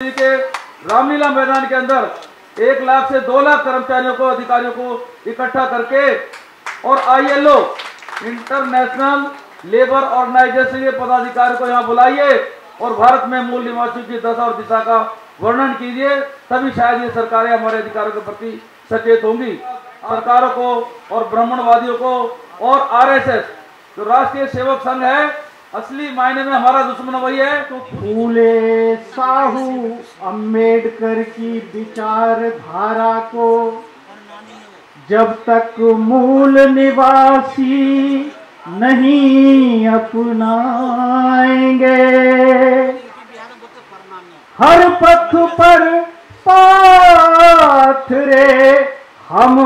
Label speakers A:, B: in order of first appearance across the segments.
A: के रामलीला मैदान के अंदर 1 लाख से 2 लाख कर्मचारियों को, अधिकारियों को इकट्ठा करके और ILO इंटरनेशनल लेबर ऑर्गेनाइजेशन के पदाधिकारी को यहाँ बुलाइए और भारत में मूल निवासियों की दशा और दिशा का वर्णन कीजिए, तभी शायद ये सरकारें हमारे अधिकारों के प्रति सचेत होंगी। सरकारों को और ब्राह्मणवादियों को और RSS जो राष्ट्रीय सेवक संघ है, असली मायने में हमारा दुश्मन वही है।
B: तो फूले साहू अम्बेडकर की विचारधारा को जब तक मूल निवासी नहीं अपनाएंगे, हर पथ पर पाथरे हम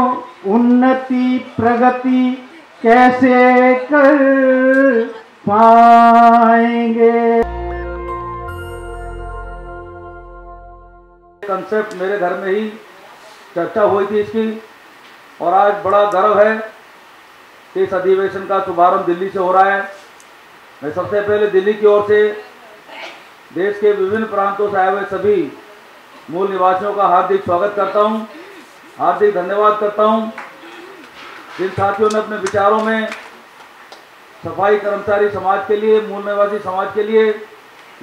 B: उन्नति प्रगति कैसे कर पाएंगे।
A: कंसेप्ट मेरे घर में ही चर्चा हुई थी इसकी, और आज बड़ा गर्व है कि इस अधिवेशन का शुभारंभ दिल्ली से हो रहा है। मैं सबसे पहले दिल्ली की ओर से देश के विभिन्न प्रांतों से आए हुए सभी मूल निवासियों का हार्दिक स्वागत करता हूं, हार्दिक धन्यवाद करता हूं। जिन साथियों ने अपने विचारों में सफाई कर्मचारी समाज के लिए, मूल निवासी समाज के लिए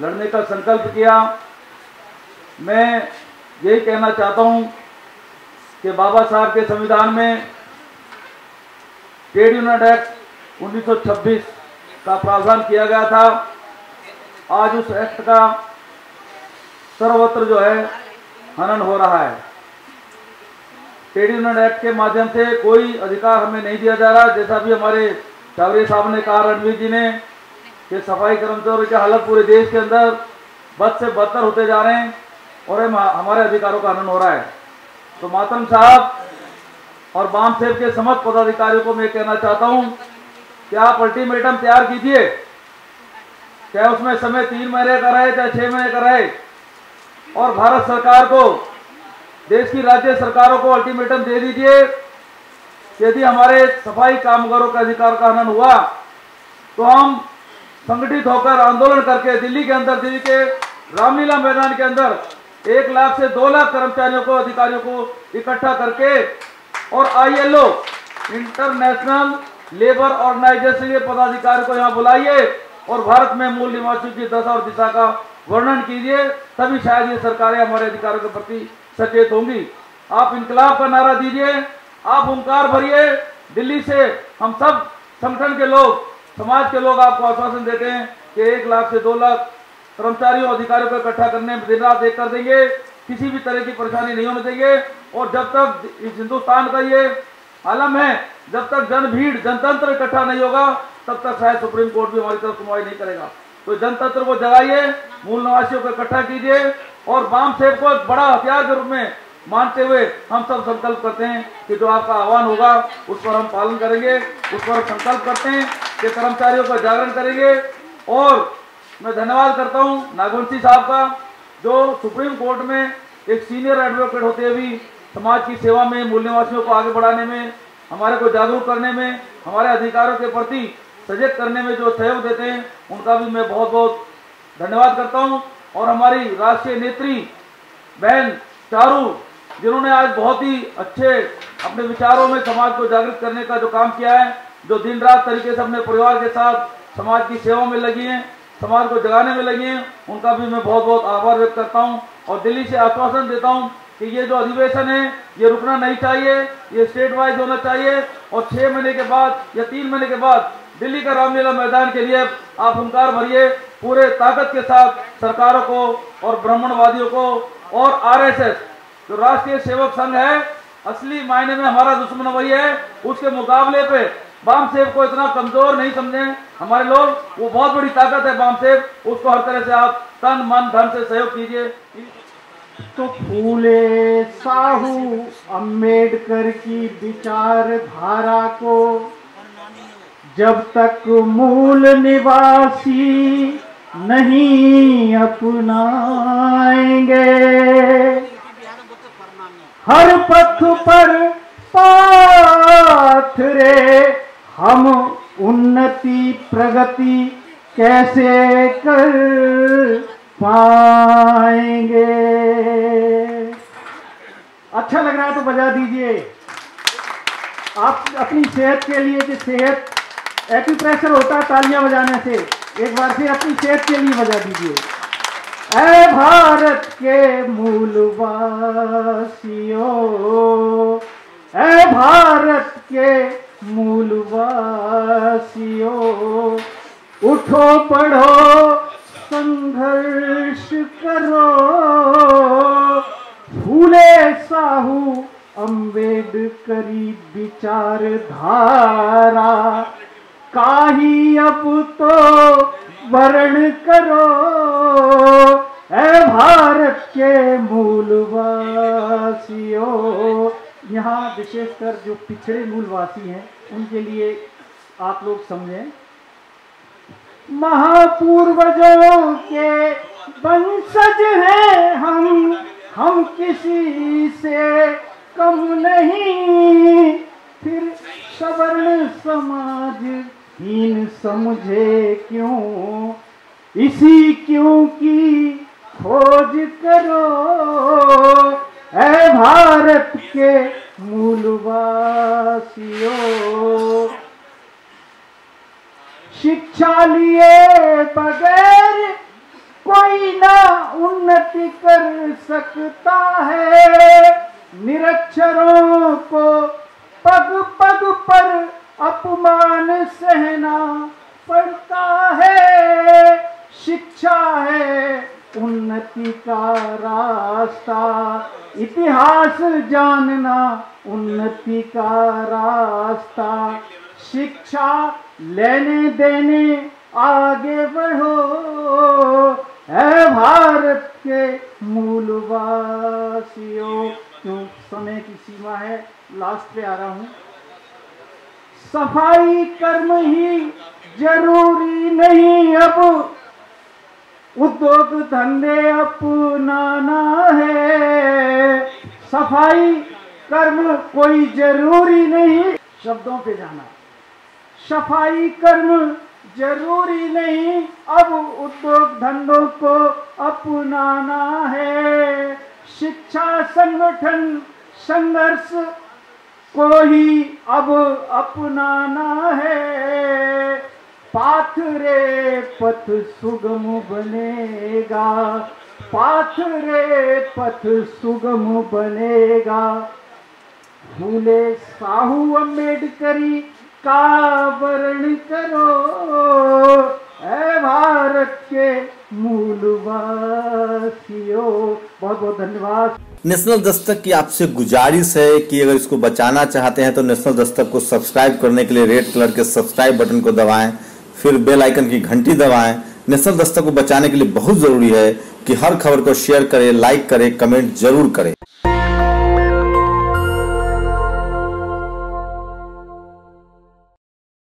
A: लड़ने का संकल्प किया, मैं यही कहना चाहता हूं कि बाबा साहब के संविधान में ट्रेड यूनियन एक्ट 1926 का प्रावधान किया गया था। आज उस एक्ट का सर्वत्र जो है हनन हो रहा है। ट्रेड यूनियन एक्ट के माध्यम से कोई अधिकार हमें नहीं दिया जा रहा, जैसा भी हमारे चावरे साहब ने कहा, रणवीर जी ने, कि सफाई कर्मचारियों की हालत पूरे देश के अंदर बद से बदतर होते जा रहे हैं और हमारे अधिकारों का हनन हो रहा है। तो मातरम साहब और बाम सेव के समस्त पदाधिकारियों को मैं कहना चाहता हूं कि आप अल्टीमेटम तैयार कीजिए, चाहे उसमें समय 3 महीने का रहे, चाहे 6 महीने का रहे, और भारत सरकार को, देश की राज्य सरकारों को अल्टीमेटम दे दीजिए। यदि हमारे सफाई कामगारों का अधिकार का हनन हुआ तो हम संगठित होकर आंदोलन करके दिल्ली के अंदर, दिल्ली के रामलीला मैदान के अंदर 1 लाख से 2 लाख कर्मचारियों को, अधिकारियों को इकट्ठा करके और ILO इंटरनेशनल लेबर ऑर्गेनाइजेशन के पदाधिकारी को यहाँ बुलाइए और भारत में मूल निवासियों की दशा और दिशा का वर्णन कीजिए, तभी शायद ये सरकारें हमारे अधिकारों के प्रति सचेत होंगी। आप इंकलाब का नारा दीजिए, आप हुंकार भरिए। दिल्ली से हम सब संगठन के लोग, समाज के लोग आपको आश्वासन देते हैं कि 1 लाख से 2 लाख कर्मचारियों, अधिकारियों को इकट्ठा करने में दिन रात एक कर देंगे, किसी भी तरह की परेशानी नहीं होने देंगे। और जब तक इस हिंदुस्तान का ये आलम है, जब तक जन भीड़, जनतंत्र इकट्ठा नहीं होगा, तब तक शायद सुप्रीम कोर्ट भी हमारी तरफ सुनवाई नहीं करेगा। तो जनतंत्र को जगाइए, मूल निवासियों को इकट्ठा कीजिए और बाम सेव को एक बड़ा हथियार के रूप में मानते हुए हम सब संकल्प करते हैं कि जो आपका आह्वान होगा उस पर हम पालन करेंगे, उस पर संकल्प करते हैं कि कर्मचारियों का जागरण करेंगे। और मैं धन्यवाद करता हूं नागवंशी साहब का, जो सुप्रीम कोर्ट में एक सीनियर एडवोकेट होते हुए भी समाज की सेवा में, मूल निवासियों को आगे बढ़ाने में, हमारे को जागरूक करने में, हमारे अधिकारों के प्रति सजग करने में जो सहयोग देते हैं, उनका भी मैं बहुत बहुत धन्यवाद करता हूं। और हमारी राष्ट्रीय नेत्री बहन चारू, जिन्होंने आज बहुत ही अच्छे अपने विचारों में समाज को जागृत करने का जो काम किया है, जो दिन रात तरीके से अपने परिवार के साथ समाज की सेवा में लगी हैं, समाज को जगाने में लगी हैं, उनका भी मैं बहुत बहुत आभार व्यक्त करता हूं। और दिल्ली से आश्वासन देता हूं कि ये जो अधिवेशन है ये रुकना नहीं चाहिए, ये स्टेट वाइज होना चाहिए। और 6 महीने के बाद या 3 महीने के बाद दिल्ली का रामलीला मैदान के लिए आप हुंकार भरिए, पूरे ताकत के साथ सरकारों को और ब्राह्मणवादियों को और RSS जो राष्ट्रीय सेवक संघ है, असली मायने में हमारा दुश्मन वही है, उसके मुकाबले पे बाम सेव को इतना कमजोर नहीं समझें हमारे लोग, वो बहुत बड़ी ताकत है बाम सेव, उसको हर तरह से आप तन मन धन से सहयोग कीजिए।
B: तो फूले साहू अम्बेडकर की विचारधारा को जब तक मूल निवासी नहीं अपनाएंगे, हर पथ पर पाथरे हम उन्नति प्रगति कैसे कर पाएंगे। अच्छा लग रहा है तो बजा दीजिए। आप अपनी सेहत के लिए, कि सेहत एक्यूप्रेशर होता है तालियां बजाने से, एक बार फिर अपनी सेहत के लिए बजा दीजिए। ऐ भारत के मूलवासियों, ऐ भारत के मूलवासियों, उठो पढ़ो संघर्ष करो, फूले साहू अम्बेडकरी विचारधारा काही अब तो वर्ण करो, ऐ भारत के मूलवासियों। यहाँ विशेषकर जो पिछड़े मूलवासी हैं उनके लिए आप लोग समझें। महापूर्वजों के वंशज हैं हम किसी से कम नहीं, फिर सवर्ण समाज हीन समझे क्यों, इसी क्यों की खोज करो, ऐ भारत के मूलवासियों। शिक्षा लिए बगैर कोई ना उन्नति कर सकता है, निरक्षरों को पग पग पर अपमान सहना पड़ता है। शिक्षा है उन्नति का रास्ता, इतिहास जानना उन्नति का रास्ता, शिक्षा लेने देने आगे बढ़ो, ऐ भारत के मूलवासियों। क्यों समय की सीमा है, लास्ट पे आ रहा हूं। सफाई कर्म ही जरूरी नहीं, अब उद्योग धंधे अपनाना है। सफाई कर्म कोई जरूरी नहीं, शब्दों पे जाना। सफाई कर्म जरूरी नहीं, अब उद्योग धंधों को अपनाना है। शिक्षा संगठन संघर्ष को ही अब अपनाना है। पाथरे पथ सुगम बनेगा, पाथरे पथ सुगम बनेगा, फूले साहू अम्बेडकरी का वर्ण करो, ऐ भारत के मूलवासियों। बहुत बहुत धन्यवाद।
C: नेशनल दस्तक की आपसे गुजारिश है कि अगर इसको बचाना चाहते हैं तो नेशनल दस्तक को सब्सक्राइब करने के लिए रेड कलर के सब्सक्राइब बटन को दबाएं, फिर बेल आइकन की घंटी दबाएं। नेशनल दस्तक को बचाने के लिए बहुत जरूरी है कि हर खबर को शेयर करें, लाइक करें, कमेंट जरूर करें।